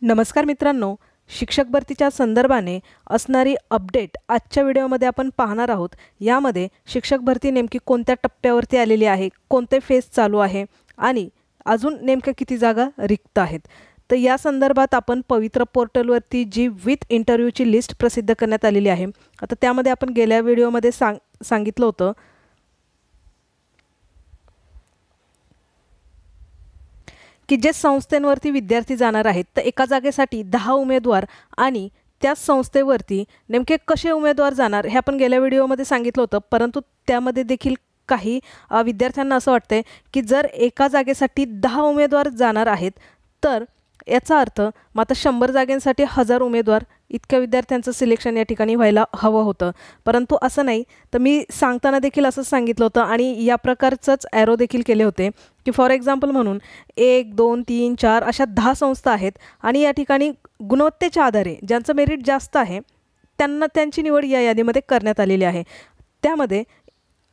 नमस्कार मित्रांनो, शिक्षक भरतीच्या संदर्भाने असणारी अपडेट आजच्या व्हिडिओमध्ये आपण पाहणार आहोत। यामध्ये शिक्षक भरती नेमकी कोणत्या टप्प्यावरती आलेली आहे, कोणते फेज चालू आहे आणि अजून नेमक्या किती जागा रिक्त आहेत। तर या संदर्भात आपण पवित्र पोर्टलवरती जी विथ इंटरव्ह्यूची लिस्ट प्रसिद्ध करण्यात आलेली आहे। आता त्यामध्ये आपण गेल्या व्हिडिओमध्ये सांगितलं होतं की जे संस्थेवरती विद्यार्थी जाणार आहेत तर एका जागेसाठी 10 उमेदवार आणि त्या संस्थेवरती नेमके कसे उमेदवार जाणार हे आपण गेल्या व्हिडिओमध्ये सांगितलं होतं। परंतु त्यामध्ये देखील काही विद्यार्थ्यांना असं वाटतंय की जर एका जागेसाठी 10 उमेदवार जाणार आहेत तर याचा अर्थ मात्र 100 जागांसाठी 1000 उमेदवार इतक्या विद्यार्थ्यांचं सिलेक्शन या ठिकाणी व्हायला हवं होतं। परंतु असं नाही, तर मी सांगताना देखील असं सांगितलं होतं आणि या प्रकारचंच ॲरो देखील केले होते की फॉर एक्झाम्पल म्हणून 1 2 3 4 अशा 10 संस्था आहेत आणि या ठिकाणी गुणवत्तेच्या आधारे ज्यांचं मेरिट जास्त आहे त्यांची निवड या यादीमध्ये करण्यात आलेली आहे। त्यामध्ये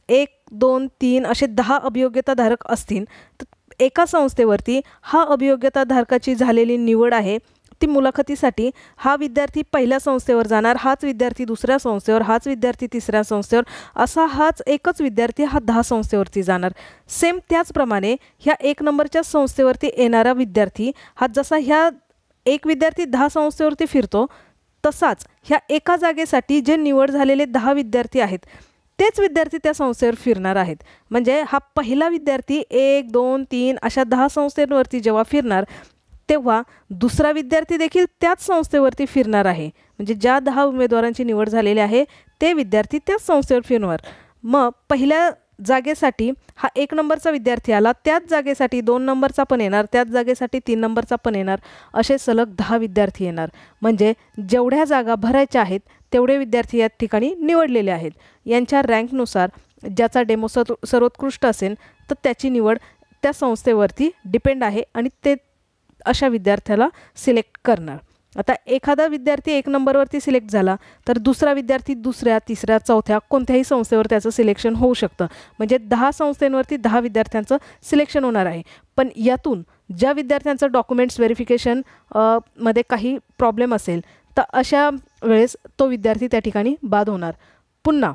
1 2 3 असे 10 अभियोग्यताधारक असतील तर एका संस्थेवरती हा अभियोग्यताधारकाची झालेली निवड आहे ती मुलाखतीसाठी हा विद्यार्थी पहिल्या संस्थेवर जाणार, हाच विद्यार्थी दुसऱ्या संस्थेवर, हाच विद्यार्थी तिसऱ्या संस्थेवर, असा हाच एकच विद्यार्थी हा 10 संस्थेवरती जाणार। सेम त्याचप्रमाणे ह्या 1 नंबरच्या संस्थेवरती येणारा विद्यार्थी हा जसा ह्या एक विद्यार्थी 10 संस्थेवरती फिरतो तसाच ह्या एका जागेसाठी जे निवड झालेले 10 विद्यार्थी आहेत तेच विद्यार्थी त्या संस्थेवर फिरणार आहेत। म्हणजे हा पहिला विद्यार्थी 1 2 3 अशा 10 संस्थांवरती जेव्हा फिरणार तेव्हा दुसरा विद्यार्थी देखील त्याच संस्थेवरती फिरणार आहे। म्हणजे ज्या 10 उमेदवारांची निवड झालेली आहे ते विद्यार्थी त्याच संस्थेवर फिरणार। मग पहिल्या जागेसाठी हा 1 नंबरचा विद्यार्थी आला, त्याच जागेसाठी 2 नंबरचा पण येणार, त्याच जागेसाठी 3 नंबरचा पण येणार, असे सलग 10 विद्यार्थी येणार। म्हणजे जेवढ्या जागा भरायच्या आहेत तेवढे विद्यार्थी या ठिकाणी निवडलेले आहेत। यांच्या रँकनुसार ज्याचा डेमो सर्वोत्कृष्ट असेल तर त्याची निवड त्या संस्थेवरती डिपेंड आहे आणि ते अशा विद्यार्थ्याला सिलेक्ट करणार। आता एखादा विद्यार्थी 1 नंबरवरती सिलेक्ट झाला तर दुसरा विद्यार्थी दुसऱ्या तिसऱ्या चौथ्या कोणत्याही संस्थेवर त्याचं सिलेक्शन होऊ शकतं। म्हणजे 10 संस्थांवरती 10 विद्यार्थ्यांचं सिलेक्शन होणार आहे। पण यातून ज्या विद्यार्थ्यांचं डॉक्युमेंट्स व्हेरिफिकेशन मध्ये काही प्रॉब्लेम असेल तर अशा वेळेस तो विद्यार्थी त्या ठिकाणी बाद होणार। पुन्हा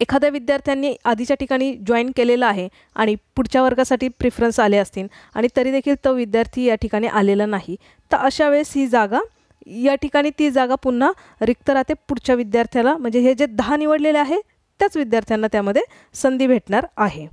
एखाद्या विद्यार्थ्यांनी आधीच्या ठिकाणी जॉईन केलेलं आहे आणि पुढच्या वर्गासाठी प्रिफरन्स आले असतील आणि तरी देखील तो विद्यार्थी या ठिकाणी आलेला नाही तर अशा वेळेस ही जागा या ठिकाणी ती जागा पुन्हा रिक्त राहते पुढच्या विद्यार्थ्याला। म्हणजे हे जे 10 निवडलेले आहे त्याच विद्यार्थ्यांना त्यामध्ये संधी भेटणार आहे।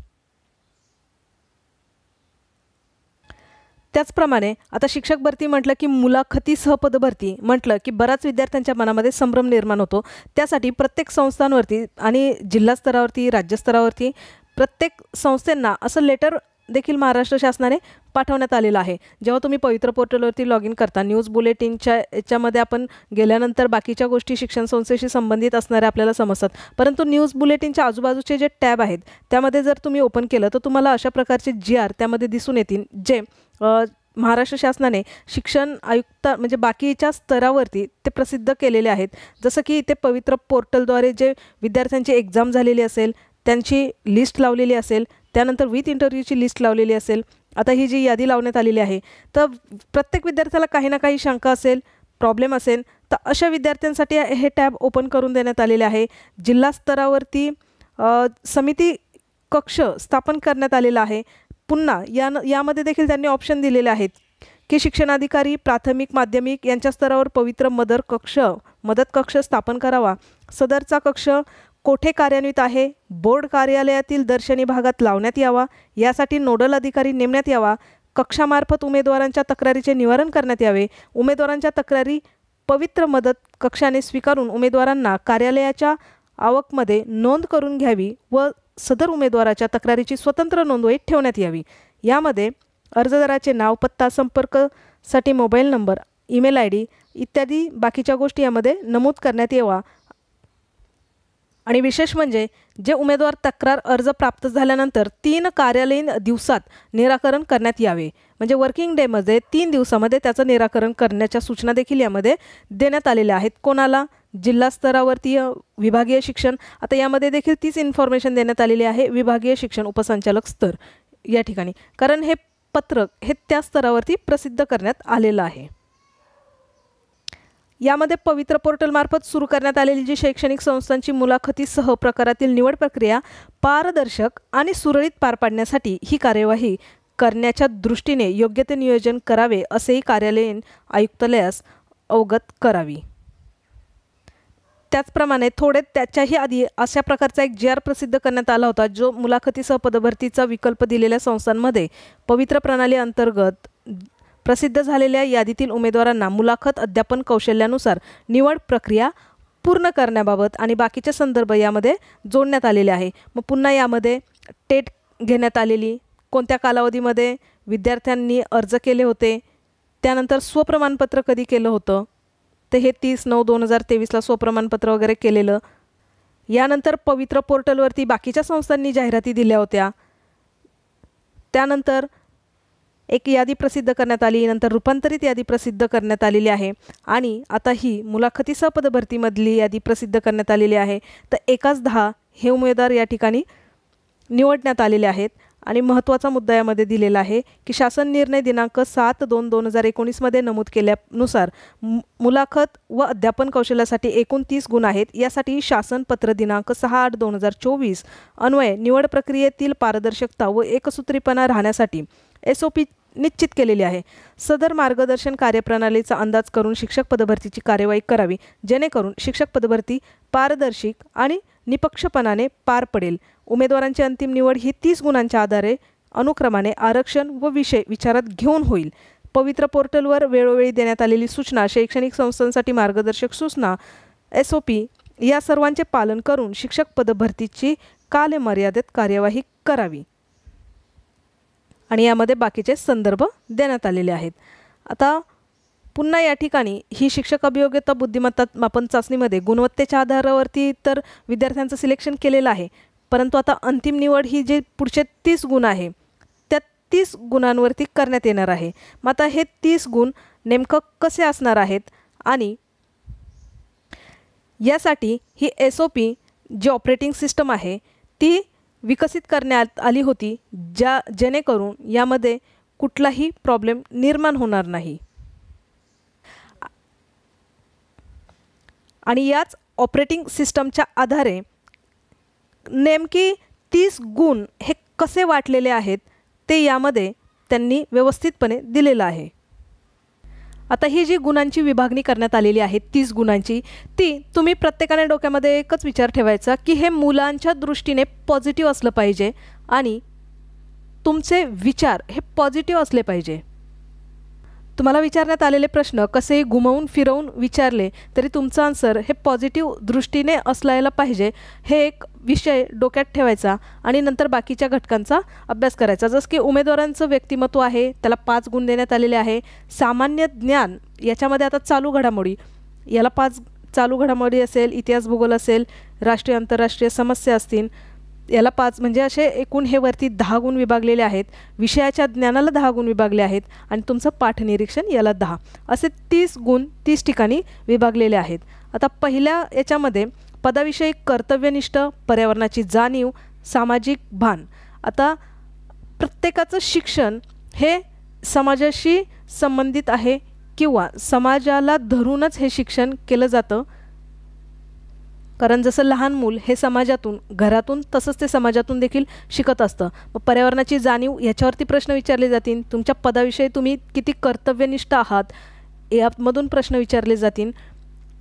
त्याचप्रमाणे आता शिक्षक भरती म्हटलं की मुलाखतीसह पदभरती म्हटलं की बऱ्याच विद्यार्थ्यांच्या मनामध्ये संभ्रम निर्माण होतो। त्यासाठी प्रत्येक संस्थांवरती आणि जिल्हा स्तरावरती राज्य स्तरावरती प्रत्येक संस्थांना असं लेटर देखील महाराष्ट्र शासनाने पाठवण्यात आलेलं आहे। जेव्हा तुम्ही पवित्र पोर्टलवरती लॉग इन करता न्यूज बुलेटिनच्या याच्यामध्ये आपण गेल्यानंतर बाकीच्या गोष्टी शिक्षण संस्थेशी संबंधित असणाऱ्या आपल्याला समजतात, परंतु न्यूज बुलेटिनच्या आजूबाजूचे जे टॅब आहेत त्यामध्ये जर तुम्ही ओपन केलं तर तुम्हाला अशा प्रकारचे GR त्यामध्ये दिसून येतील जे महाराष्ट्र शासनाने शिक्षण आयुक्त म्हणजे बाकीच्या स्तरावरती ते प्रसिद्ध केलेले आहेत। जसं की ते पवित्र पोर्टलद्वारे जे विद्यार्थ्यांची एक्झाम झालेली असेल त्यांची लिस्ट लावलेली असेल, त्यानंतर विथ इंटरव्ह्यूची लिस्ट लावलेली असेल। आता ही जी यादी लावण्यात आलेली आहे तर प्रत्येक विद्यार्थ्याला काही ना काही शंका असेल, प्रॉब्लेम असेल तर अशा विद्यार्थ्यांसाठी हे टॅब ओपन करून देण्यात आलेले आहे। जिल्हा स्तरावरती समिती कक्ष स्थापन करण्यात आलेला आहे। पुन्हा यामध्ये देखील त्यांनी ऑप्शन दिलेले आहेत की शिक्षणाधिकारी प्राथमिक माध्यमिक यांच्या स्तरावर पवित्र मदत कक्ष स्थापन करावा। सदरचा कक्ष कोठे कार्यान्वित आहे, बोर्ड कार्यालयातील दर्शनी भागात लावण्यात यावा, यासाठी नोडल अधिकारी नेमण्यात यावा, कक्षामार्फत उमेदवारांच्या तक्रारीचे निवारण करण्यात यावे, उमेदवारांच्या तक्रारी पवित्र मदत कक्षाने स्वीकारून उमेदवारांना कार्यालयाच्या आवकमध्ये नोंद करून घ्यावी व सदर उमेदवाराच्या तक्रारीची स्वतंत्र नोंदवही ठेवण्यात यावी। यामध्ये अर्जदाराचे नाव, पत्ता, संपर्कासाठी मोबाईल नंबर, ईमेल ID इत्यादी बाकीच्या गोष्टी यामध्ये नमूद करण्यात यावा। आणि विशेष म्हणजे जे उमेदवार तक्रार अर्ज प्राप्त झाल्यानंतर 3 कार्यालयीन दिवसात निराकरण करण्यात यावे। म्हणजे वर्किंग डेमध्ये 3 दिवसामध्ये त्याचं निराकरण करण्याच्या सूचना देखील यामध्ये देण्यात आलेल्या आहेत। कोणाला? जिल्हा स्तरावरती विभागीय शिक्षण। आता यामध्ये देखील तीच इन्फॉर्मेशन देण्यात आलेली आहे, विभागीय शिक्षण उपसंचालक स्तर या ठिकाणी, कारण हे पत्रक हे त्या स्तरावरती प्रसिद्ध करण्यात आलेलं आहे। यामध्ये पवित्र पोर्टलमार्फत सुरू करण्यात आलेली जी शैक्षणिक संस्थांची मुलाखतीसह प्रकारातील निवड प्रक्रिया पारदर्शक आणि सुरळीत पार पाडण्यासाठी ही कार्यवाही करण्याच्या दृष्टीने योग्य ते नियोजन करावे असेही कार्यालयीन आयुक्तालयास अवगत करावी। त्याचप्रमाणे थोडे त्याच्याही आधी अशा प्रकारचा एक GR प्रसिद्ध करण्यात आला होता, जो मुलाखतीसह पदभरतीचा विकल्प दिलेल्या संस्थांमध्ये पवित्र प्रणाली अंतर्गत प्रसिद्ध झालेल्या यादीतील उमेदवारांना मुलाखत अध्यापन कौशल्यानुसार निवड प्रक्रिया पूर्ण करण्याबाबत आणि बाकीचे संदर्भ यामध्ये जोडण्यात आलेले आहे। मग पुन्हा यामध्ये टेट घेण्यात आलेली, कोणत्या कालावधीमध्ये विद्यार्थ्यांनी अर्ज केले होते, त्यानंतर स्वप्रमाणपत्र कधी केलं होतं, ते हे 30/9/2023ला स्वप्रमाणपत्र वगैरे केलेलं, यानंतर पवित्र पोर्टलवरती बाकीच्या संस्थांनी जाहिराती दिल्या होत्या, त्यानंतर एक यादी प्रसिद्ध करण्यात आली, नंतर रूपांतरित यादी प्रसिद्ध करण्यात आलेली आहे आणि आता ही मुलाखतीसह पदभरतीमधली यादी प्रसिद्ध करण्यात आलेली आहे। तर एकाच 10 हे उमेदवार या ठिकाणी निवडण्यात आलेले आहेत आणि महत्त्वाचा मुद्दा यामध्ये दिलेला आहे की शासन निर्णय दिनांक 7/2/2019 मध्ये नमूद केल्यानुसार मुलाखत व अध्यापन कौशल्यासाठी एकूण 30 गुण आहेत। यासाठी शासन पत्र दिनांक 6/8/2024 अन्वये निवड प्रक्रियेतील पारदर्शकता व एकसूत्रीपणा राहण्यासाठी SOP निश्चित केलेली आहे। सदर मार्गदर्शन कार्यप्रणालीचा अंदाज करून शिक्षक पदभरतीची कार्यवाही करावी, जेणेकरून शिक्षक पदभरती पारदर्शक आणि निपक्षपणाने पार पडेल। उमेदवारांची अंतिम निवड ही 30 गुणांच्या आधारे अनुक्रमाने आरक्षण व विषय विचारात घेऊन होईल। पवित्र पोर्टलवर वेळोवेळी देण्यात आलेली सूचना, शैक्षणिक संस्थांसाठी मार्गदर्शक सूचना, SOP या सर्वांचे पालन करून शिक्षक पदभरतीची कालमर्यादित कार्यवाही करावी आणि यामध्ये बाकीचे संदर्भ देण्यात आलेले आहेत। आता पुन्हा या ठिकाणी ही शिक्षक अभियोग्यता बुद्धिमत्ता मापन चाचणीमध्ये गुणवत्तेच्या आधारावरती तर विद्यार्थ्यांचं सिलेक्शन केलेलं आहे, परंतु आता अंतिम निवड ही जे पुढचे 30 गुण आहे त्या 30 गुणांवरती करण्यात येणार आहे। मग आता हे 30 गुण नेमकं कसे असणार आहेत आणि यासाठी ही SOP जी ऑपरेटिंग सिस्टम आहे ती विकसित करण्यात आली होती, जेणेकरून यामध्ये कुठलाही प्रॉब्लेम निर्माण होणार नाही आणि याच ऑपरेटिंग सिस्टमच्या आधारे नेमकी 30 गुण हे कसे वाटलेले आहेत ते यामध्ये त्यांनी व्यवस्थितपणे दिलेलं आहे। आता ही जी गुणांची विभागणी करण्यात आलेली आहे 30 गुणांची, ती तुम्ही प्रत्येकाने डोक्यामध्ये एकच विचार ठेवायचा की हे मुलांच्या दृष्टीने पॉझिटिव्ह असलं पाहिजे आणि तुमचे विचार हे पॉझिटिव्ह असले पाहिजे। तुम्हाला विचारण्यात आलेले प्रश्न कसेही घुमवून फिरवून विचारले तरी तुमचं आन्सर हे पॉझिटिव्ह दृष्टीने असलायला पाहिजे, हे एक विषय डोक्यात ठेवायचा आणि नंतर बाकीच्या घटकांचा अभ्यास करायचा। जसं की उमेदवारांचं व्यक्तिमत्व आहे त्याला 5 गुण देण्यात आलेले आहे। सामान्य ज्ञान याच्यामध्ये आता चालू घडामोडी याला 5 चालू घडामोडी असेल, इतिहास भूगोल असेल, राष्ट्रीय आंतरराष्ट्रीय समस्या असतील याला 5, म्हणजे असे एकूण हे वरती 10 गुण विभागलेले आहेत। विषयाच्या ज्ञानाला 10 गुण विभागले आहेत आणि तुमचं पाठनिरीक्षण याला 10, असे 30 गुण 30 ठिकाणी विभागलेले आहेत। आता पहिल्या याच्यामध्ये पदाविषयी कर्तव्यनिष्ठ, पर्यावरणाची जाणीव, सामाजिक भान। आता प्रत्येकाचं शिक्षण हे समाजाशी संबंधित आहे किंवा समाजाला धरूनच हे शिक्षण केलं जातं, कारण जसं लहान मूल हे समाजातून, घरातून, तसंच ते समाजातून देखील शिकत असतं। मग पर्यावरणाची जाणीव याच्यावरती प्रश्न विचारले जातील, तुमच्या पदाविषयी तुम्ही किती कर्तव्यनिष्ठ आहात यामधून प्रश्न विचारले जातील,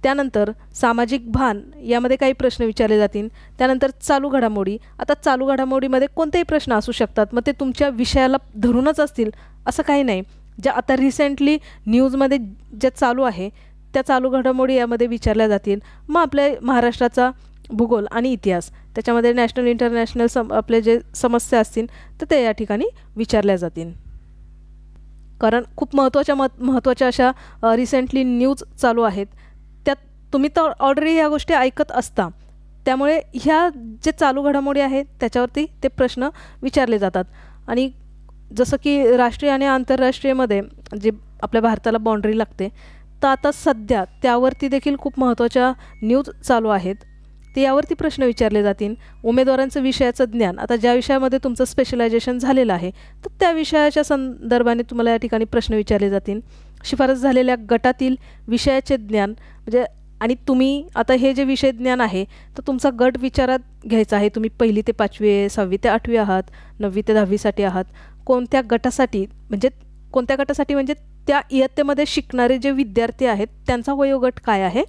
त्यानंतर सामाजिक भान यामध्ये काही प्रश्न विचारले जातील, त्यानंतर चालू घडामोडी। आता चालू घडामोडीमध्ये कोणतेही प्रश्न असू शकतात, मग ते तुमच्या विषयाला धरूनच असतील असं काही नाही। ज्या आता रिसेंटली न्यूजमध्ये जे चालू आहे त्या चालू घडामोडी यामध्ये विचारल्या जातील। मग आपल्या महाराष्ट्राचा भूगोल आणि इतिहास त्याच्यामध्ये नॅशनल इंटरनॅशनल आपले जे समस्या असतील तर ते या ठिकाणी विचारल्या जातील, कारण खूप महत्त्वाच्या अशा रिसेंटली न्यूज चालू आहेत, त्यात तुम्ही तर ऑलरेडी ह्या गोष्टी ऐकत असता, त्यामुळे ह्या जे चालू घडामोडी आहेत त्याच्यावरती ते प्रश्न विचारले जातात। आणि जसं की राष्ट्रीय आणि आंतरराष्ट्रीयमध्ये जे आपल्या भारताला बाउंड्री लागते, तर आता सध्या त्यावरती देखील खूप महत्त्वाच्या न्यूज चालू आहेत, ते यावरती प्रश्न विचारले जातील। उमेदवारांचं विषयाचं ज्ञान, आता ज्या विषयामध्ये तुमचं स्पेशलायझेशन झालेलं आहे तर त्या विषयाच्या संदर्भाने तुम्हाला या ठिकाणी प्रश्न विचारले जातील। शिफारस झालेल्या गटातील विषयाचे ज्ञान म्हणजे आणि तुम्ही आता हे जे विषय ज्ञान आहे तर तुमचा गट विचारात घ्यायचा आहे. तुम्ही 1ली ते 5वी आहे, 6वी ते 8वी आहात, 9वी ते 10वीसाठी आहात, कोणत्या गटासाठी म्हणजे त्या इयत्तेमध्ये शिकणारे जे विद्यार्थी आहेत त्यांचा वयोगट काय आहे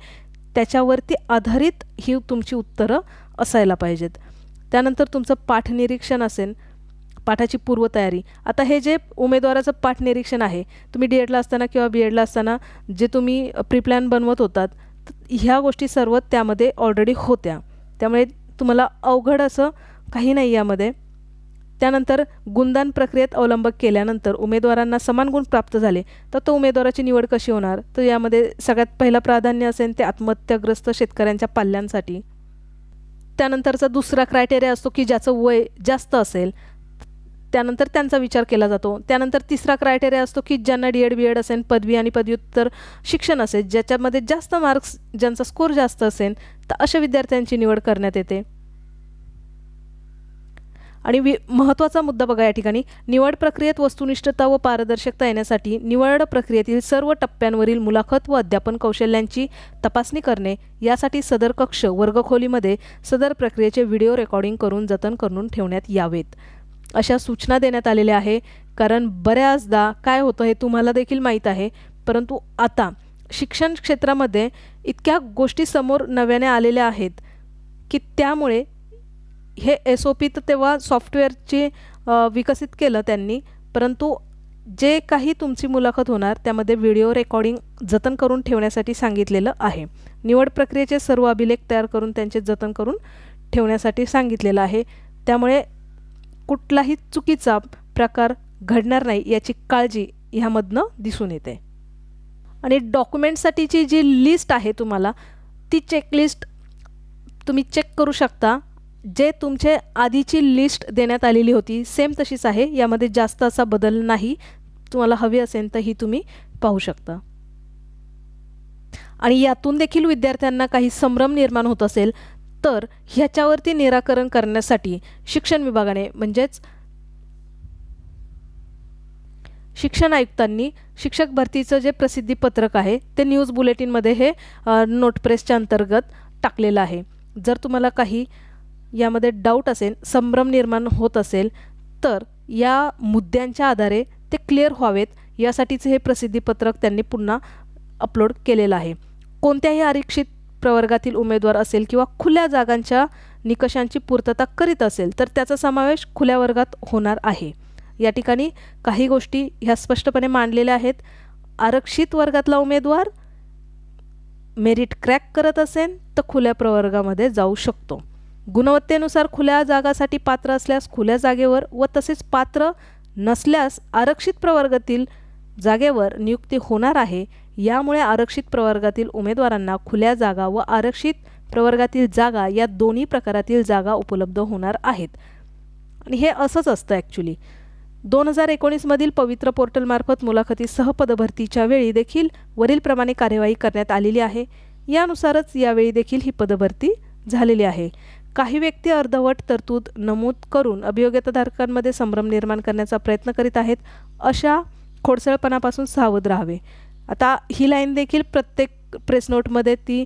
त्याच्यावरती आधारित ही तुमची उत्तरं असायला पाहिजेत. त्यानंतर तुमचं पाठ निरीक्षण असेल, पाठाची पूर्वतयारी. आता हे जे उमेदवाराचं पाठ निरीक्षण आहे, तुम्ही डी.एडला असताना किंवा बी.एडला असताना जे तुम्ही प्री प्लॅन बनवत होतात ह्या गोष्टी सर्व त्यामध्ये ऑलरेडी होत्या, त्यामुळे तुम्हाला अवघड असं काही नाही यामध्ये. त्यानंतर गुणदान प्रक्रियेत अवलंब केल्यानंतर उमेदवारांना समान गुण प्राप्त झाले तर तो उमेदवाराची निवड कशी होणार. तर यामध्ये सगळ्यात पहिलं प्राधान्य असेल ते आत्महत्याग्रस्त शेतकऱ्यांच्या पाल्यांसाठी. त्यानंतरचा दुसरा क्रायटेरिया असतो की ज्याचं वय जास्त असेल, त्यानंतर त्यांचा विचार केला जातो. त्यानंतर तिसरा क्रायटेरिया असतो की ज्यांना डी.एड बी.एड असेल, पदवी आणि पदव्युत्तर शिक्षण असेल, ज्याच्यामध्ये जास्त मार्क्स ज्यांचा स्कोर जास्त असेल तर अशा विद्यार्थ्यांची निवड करण्यात येते. आणि महत्त्वाचा मुद्दा बघा या ठिकाणी, निवड प्रक्रियेत वस्तुनिष्ठता व पारदर्शकता येण्यासाठी निवड प्रक्रियेतील सर्व टप्प्यांवरील मुलाखत व अध्यापन कौशल्यांची तपासणी करणे यासाठी सदर कक्ष वर्गखोलीमध्ये सदर प्रक्रियेचे व्हिडिओ रेकॉर्डिंग करून जतन करून ठेवण्यात यावेत अशा सूचना देण्यात आलेल्या आहे. कारण बऱ्याचदा काय होतं हे तुम्हाला देखील माहीत आहे, परंतु आता शिक्षण क्षेत्रामध्ये इतक्या गोष्टी समोर नव्याने आलेल्या आहेत की त्यामुळे हे SOP तर तेव्हा सॉफ्टवेअरचे विकसित केलं त्यांनी, परंतु जे काही तुमची मुलाखत होणार त्यामध्ये व्हिडिओ रेकॉर्डिंग जतन करून ठेवण्यासाठी सांगितलेलं आहे. निवड प्रक्रियेचे सर्व अभिलेख तयार करून त्यांचे जतन करून ठेवण्यासाठी सांगितलेलं आहे. त्यामुळे कुठलाही चुकीचा प्रकार घडणार नाही याची काळजी ह्यामधनं दिसून येते. आणि डॉक्युमेंटसाठीची जी लिस्ट आहे तुम्हाला ती चेकलिस्ट तुम्ही चेक करू शकता. जे तुमचे आधीची लिस्ट देण्यात आलेली होती सेम तशीच आहे, यामध्ये जास्त असा बदल नाही. तुम्हाला हवी असेल तर ही तुम्ही पाहू शकता. आणि यातून देखील विद्यार्थ्यांना काही संभ्रम निर्माण होत असेल तर ह्याच्यावरती निराकरण करण्यासाठी शिक्षण विभागाने म्हणजेच शिक्षण आयुक्तांनी शिक्षक भरतीचं जे प्रसिद्धी पत्रक आहे ते न्यूज बुलेटिनमध्ये हे नोटप्रेसच्या अंतर्गत टाकलेलं आहे. जर तुम्हाला काही यामध्ये डाऊट असेल, संभ्रम निर्माण होत असेल तर या मुद्द्यांच्या आधारे ते क्लिअर व्हावेत यासाठीचे हे प्रसिद्धीपत्रक त्यांनी पुन्हा अपलोड केलेलं आहे. कोणत्याही आरक्षित प्रवर्गातील उमेदवार असेल किंवा खुल्या जागांच्या निकषांची पूर्तता करीत असेल तर त्याचा समावेश खुल्या वर्गात होणार आहे. या ठिकाणी काही गोष्टी ह्या स्पष्टपणे मांडलेल्या आहेत. आरक्षित वर्गातला उमेदवार मेरिट क्रॅक करत असेल तर खुल्या प्रवर्गामध्ये जाऊ शकतो. गुणवत्तेनुसार खुल्या जागासाठी पात्र असल्यास खुल्या जागेवर व तसेच पात्र नसल्यास आरक्षित प्रवर्गातील जागेवर नियुक्ती होणार आहे. यामुळे आरक्षित प्रवर्गातील उमेदवारांना खुल्या जागा व आरक्षित प्रवर्गातील जागा या दोन्ही प्रकारातील जागा उपलब्ध होणार आहेत. आणि हे असंच असतं ॲक्च्युली. 2019 मधील पवित्र पोर्टलमार्फत मुलाखतीसह पदभरतीच्या वेळी देखील वरीलप्रमाणे कार्यवाही करण्यात आलेली आहे. यानुसारच यावेळी देखील ही पदभरती झालेली आहे. काही व्यक्ती अर्धवट तरतूद नमूद करून अभियोग्यताधारकांमध्ये संभ्रम निर्माण करण्याचा प्रयत्न करीत आहेत. अशा खोडसळपणापासून सावध राहावे. आता ही लाईन देखील प्रत्येक प्रेस नोटमध्ये ती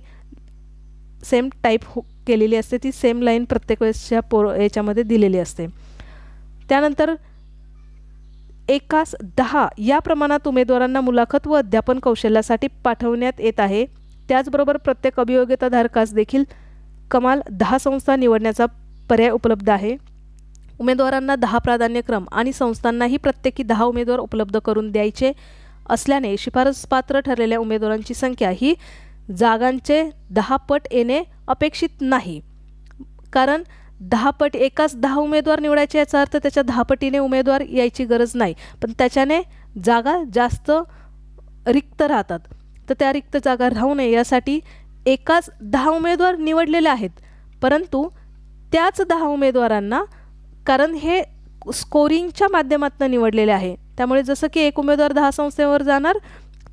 सेम टाईप केलेली असते. ती सेम लाईन प्रत्येक वेळेसच्या याच्यामध्ये दिलेली असते. त्यानंतर 1:10 या प्रमाणात उमेदवारांना मुलाखत व अध्यापन कौशल्यासाठी पाठवण्यात येत आहे. त्याचबरोबर प्रत्येक अभियोग्यताधारकास देखील कमाल 10 संस्था निवडण्याचा पर्याय उपलब्ध आहे. उमेदवारांना 10 प्राधान्यक्रम आणि संस्थांनाही प्रत्येकी 10 उमेदवार उपलब्ध करून द्यायचे असल्याने शिफारसपात्र ठरलेल्या उमेदवारांची संख्या ही जागांचे 10 पट येणे अपेक्षित नाही. कारण 10 पट एकाच 10 उमेदवार निवडायचे याचा अर्थ त्याच्या 10 पटीने उमेदवार यायची गरज नाही, पण त्याच्याने जागा जास्त रिक्त राहतात. तर त्या रिक्त जागा राहू नये यासाठी एकाच 10 उमेदवार निवडलेले आहेत, परंतु त्याच 10 उमेदवारांना कारण हे स्कोरिंगच्या माध्यमातून निवडलेले आहे, त्यामुळे जसं की एक उमेदवार 10 संस्थेवर जाणार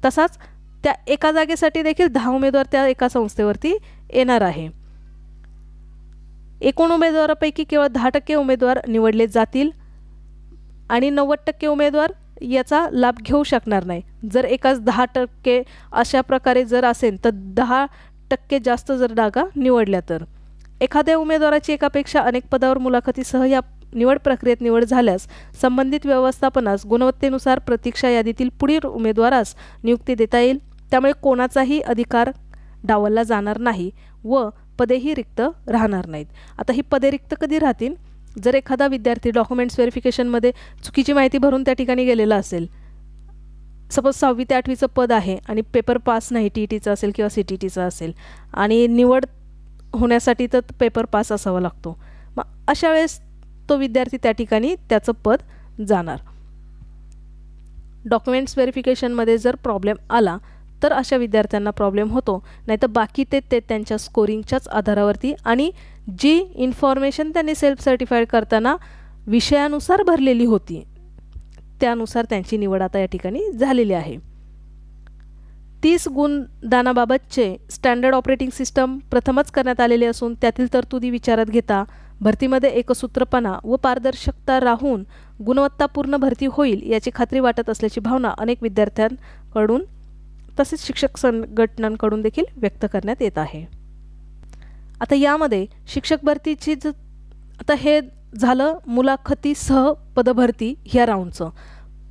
तसाच त्या एका जागेसाठी देखील 10 उमेदवार त्या एका संस्थेवरती येणार आहे. एकूण उमेदवारापैकी केवळ 10% उमेदवार निवडले जातील आणि 90% उमेदवार याचा लाभ घेऊ शकणार नाही. जर एकाच 10% अशा प्रकारे जर असेल तर 10% जास्त जर जागा निवडल्या तर एखाद्या उमेदवाराची एकापेक्षा अनेक पदावर मुलाखतीसह या निवड प्रक्रियेत निवड झाल्यास संबंधित व्यवस्थापनास गुणवत्तेनुसार प्रतीक्षा यादीतील पुढील उमेदवारास नियुक्ती देता येईल. त्यामुळे कोणाचाही अधिकार डावलला जाणार नाही व पदेही रिक्त राहणार नाहीत. आता ही पदे रिक्त कधी राहतील? जर एखादा विद्यार्थी डॉक्युमेंट्स व्हेरिफिकेशनमध्ये चुकीची माहिती भरून त्या ठिकाणी गेलेला असेल, सपोज 6वी ते 8वीचं पद आहे आणि पेपर पास नाही, TETचा असेल किंवा CTTचा असेल आणि निवड होण्यासाठी तर पेपर पास असावा लागतो, मग अशा वेळेस तो विद्यार्थी त्या ठिकाणी त्याचं पद जाणार. डॉक्युमेंट्स व्हेरिफिकेशनमध्ये जर प्रॉब्लेम आला तर अशा विद्यार्थ्यांना प्रॉब्लेम होतो, नाहीतर बाकी ते त्यांच्या स्कोरिंगच्याच आधारावरती आणि जी इन्फॉर्मेशन त्यांनी सेल्फ सर्टिफाईड करताना विषयानुसार भरलेली होती त्यानुसार त्यांची निवड आता या ठिकाणी झालेली आहे. 30 गुणदानाबाबतचे स्टँडर्ड ऑपरेटिंग सिस्टम प्रथमच करण्यात आलेले असून त्यातील तरतुदी विचारात घेता भरतीमध्ये एकसूत्रपणा व पारदर्शकता राहून गुणवत्तापूर्ण भरती होईल याची खात्री वाटत असल्याची भावना अनेक विद्यार्थ्यांकडून तसेच शिक्षक संघटनांकडून देखील व्यक्त करण्यात येत आहे. आता यामध्ये शिक्षक भरतीची आता हे झालं मुलाखतीसह पदभरती ह्या राऊंडचं,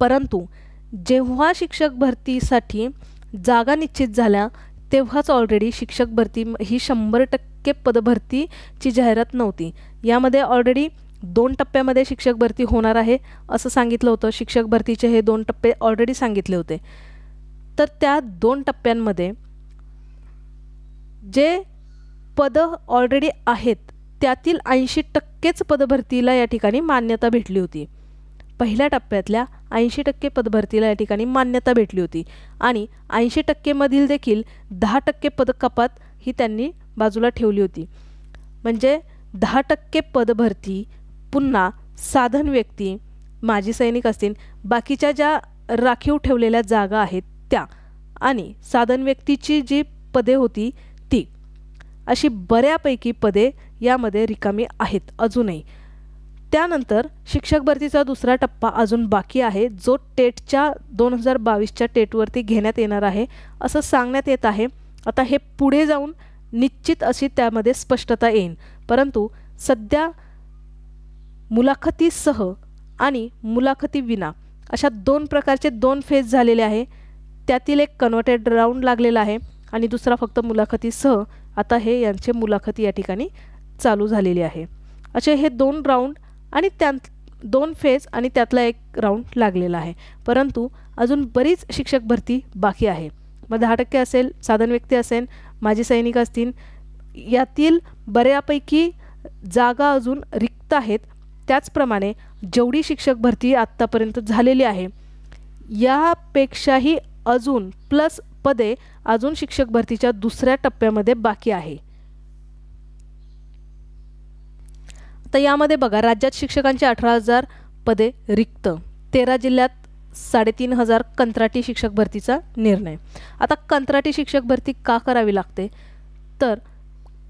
परंतु जेव्हा शिक्षक भरतीसाठी जागा निश्चित झाल्या तेव्हाच ऑलरेडी शिक्षक भरती ही 100% पदभरतीची जाहिरात नव्हती. यामध्ये ऑलरेडी 2 टप्प्यामध्ये शिक्षक भरती होणार आहे असं सांगितलं होतं. शिक्षक भरतीचे हे 2 टप्पे ऑलरेडी सांगितले होते. तर त्या 2 टप्प्यांमध्ये जे पदं ऑलरेडी आहेत त्यातील 80%च पदभरतीला या ठिकाणी मान्यता भेटली होती. पहिल्या टप्प्यातल्या 80% पदभरतीला या ठिकाणी मान्यता भेटली होती आणि 80% मधील देखील 10% पदकपात ही त्यांनी बाजूला ठेवली होती. म्हणजे 10% पदभरती पुन्हा साधन व्यक्ती, माजी सैनिक असतील, बाकीच्या ज्या राखीव ठेवलेल्या जागा आहेत त्या आणि साधन व्यक्तीची जी पदे होती ती, अशी बऱ्यापैकी पदे यामध्ये रिकामी आहेत अजूनही. त्यानंतर शिक्षक भरतीचा दुसरा टप्पा अजून बाकी आहे जो टेटच्या 2022च्या टेटवरती घेण्यात येणार आहे असं सांगण्यात येत आहे. आता हे पुढे जाऊन निश्चित अशी त्यामध्ये स्पष्टता येईल, परंतु सध्या मुलाखतीसह आणि मुलाखतीविना अशा 2 प्रकारचे 2 फेज झालेले आहे. त्यातील एक कन्व्हर्टेड राऊंड लागलेला आहे आणि दुसरा फक्त मुलाखतीसह. आता हे यांचे मुलाखती या ठिकाणी चालू झालेली आहे. असे हे 2 राऊंड आणि त्यात 2 फेज आणि त्यातला एक राऊंड लागलेला आहे, परंतु अजून बरीच शिक्षक भरती बाकी आहे. मग 10% असेल, साधन व्यक्ती असेल, माजी सैनिक असतील, यातील बऱ्यापैकी जागा अजून रिक्त आहेत. त्याचप्रमाणे जेवढी शिक्षक भरती आत्तापर्यंत झालेली आहे यापेक्षाही अजून प्लस पदे अजून शिक्षक भरतीच्या दुसऱ्या टप्प्यामध्ये बाकी आहे. तर यामध्ये बघा, राज्यात शिक्षकांची 18,000 पदे रिक्त, 13 जिल्ह्यात 3,500 कंत्राटी शिक्षक भरतीचा निर्णय. आता कंत्राटी शिक्षक भरती का करावी लागते तर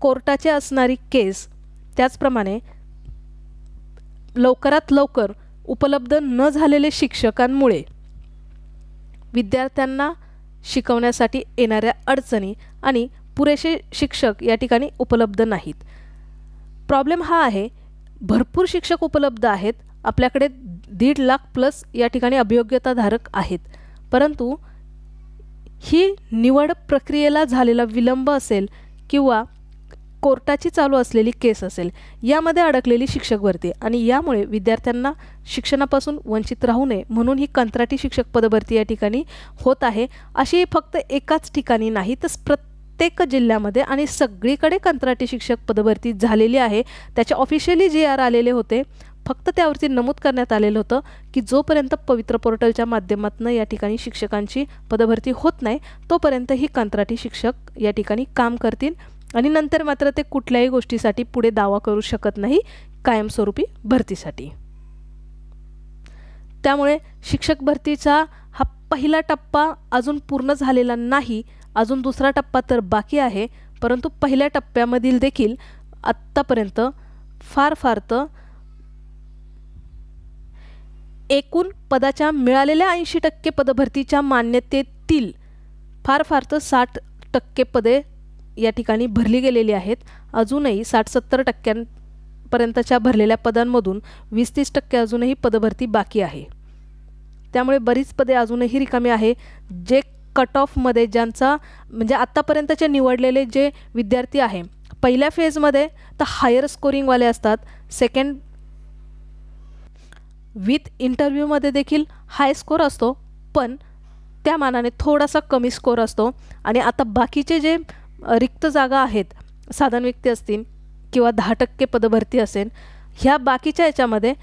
कोर्टाची असणारी केस, त्याचप्रमाणे लवकरात लवकर उपलब्ध न झालेले शिक्षकांमुळे विद्यार्थ्यांना शिकवण्यासाठी येणाऱ्या अडचणी आणि पुरेसे शिक्षक या ठिकाणी उपलब्ध नाहीत. प्रॉब्लेम हा आहे, भरपूर शिक्षक उपलब्ध आहेत, आपल्याकडे 1.5 लाख प्लस या ठिकाणी अभियोग्यताधारक आहेत, परंतु ही निवड प्रक्रियेला झालेला विलंब असेल किंवा कोर्टाची चालू असलेली केस असेल, यामध्ये अडकलेली शिक्षक भरती आणि यामुळे विद्यार्थ्यांना शिक्षणापासून वंचित राहू नये म्हणून ही कंत्राटी शिक्षक पदभरती या ठिकाणी होत आहे. अशी फक्त एकाच ठिकाणी नाही तर प्रत्येक जिल्ह्यामध्ये आणि सगळीकडे कंत्राटी शिक्षक पदभरती झालेली आहे. त्याचे ऑफिशियली GR आलेले होते, फक्त त्यावरती नमूद करण्यात आलेलं होतं की जोपर्यंत पवित्र पोर्टलच्या माध्यमातून या ठिकाणी शिक्षकांची पदभरती होत नाही तोपर्यंत ही कंत्राटी शिक्षक या ठिकाणी काम करतील आणि नंतर मात्र ते कुठल्याही गोष्टीसाठी पुढे दावा करू शकत नाही कायमस्वरूपी भरतीसाठी. त्यामुळे शिक्षक भरतीचा हा पहिला टप्पा अजून पूर्ण झालेला नाही, अजून दुसरा टप्पा तर बाकी आहे, परंतु पहिल्या टप्प्यामधील देखील आत्तापर्यंत फार तर एकूण पदाच्या मिळालेल्या 80% पदभरतीच्या मान्यतेतील फार तर 60% पदे या ठिकाणी भरली गेलेली आहेत. अजूनही 60-70% भरलेल्या पदांमधून 20-30% अजूनही पदभरती बाकी आहे. त्यामुळे बरीच पदे अजूनही रिकामी आहे. जे कट ऑफमध्ये ज्यांचा म्हणजे आत्तापर्यंतचे निवडलेले जे विद्यार्थी आहे पहिल्या फेजमध्ये तर हायर स्कोरिंगवाले असतात, सेकंड विथ इंटरव्ह्यूमध्ये देखील हाय स्कोर असतो, पण त्या मानाने थोडासा कमी स्कोर असतो. आणि आता बाकीचे जे रिक्त जागा आहेत, साधारण व्यक्ती असतील किंवा 10% पदभरती असेल, ह्या बाकीच्या याच्यामध्ये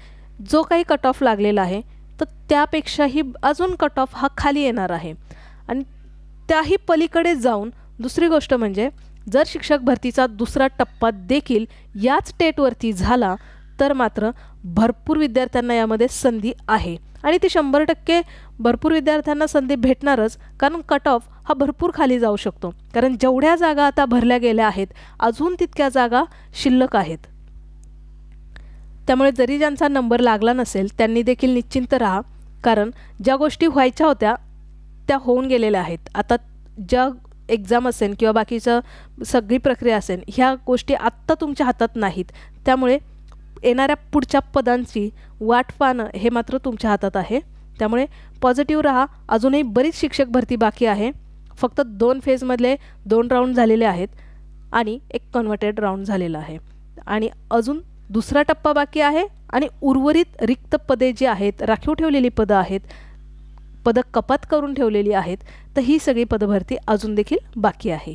जो काही कट ऑफ लागलेला आहे तर त्यापेक्षाही अजून कट ऑफ हा खाली येणार आहे. आणि त्याही पलीकडे जाऊन दुसरी गोष्ट म्हणजे जर शिक्षक भरतीचा दुसरा टप्पा देखील याच स्टेटवरती झाला तर मात्र भरपूर विद्यार्थ्यांना यामध्ये संधी आहे. आणि ती 100% भरपूर विद्यार्थ्यांना संधी भेटणारच, कारण कट ऑफ हा भरपूर खाली जाऊ शकतो. कारण जेवढ्या जागा आता भरल्या गेल्या आहेत अजून तितक्या जागा शिल्लक आहेत. त्यामुळे जरी ज्यांचा नंबर लागला नसेल त्यांनी देखील निश्चिंत राहा, कारण ज्या गोष्टी व्हायच्या होत्या त्या होऊन गेलेल्या आहेत. आता ज्या एक्झाम असेल किंवा बाकीचं सगळी प्रक्रिया असेल ह्या गोष्टी आत्ता तुमच्या हातात नाहीत. त्यामुळे येणाऱ्या पुढच्या पदांची वाट पाहणं हे मात्र तुमच्या हातात आहे. त्यामुळे पॉझिटिव्ह राहा. अजूनही बरीच शिक्षक भरती बाकी आहे. फक्त 2 फेजमधले 2 राऊंड झालेले आहेत आणि एक कन्व्हर्टेड राऊंड झालेला आहे आणि अजून दुसरा टप्पा बाकी आहे. आणि उर्वरित रिक्त पदे जी आहेत, राखीव ठेवलेली पदं आहेत, पदं कपात करून ठेवलेली आहेत, तर ही सगळी पदभरती अजून देखील बाकी आहे.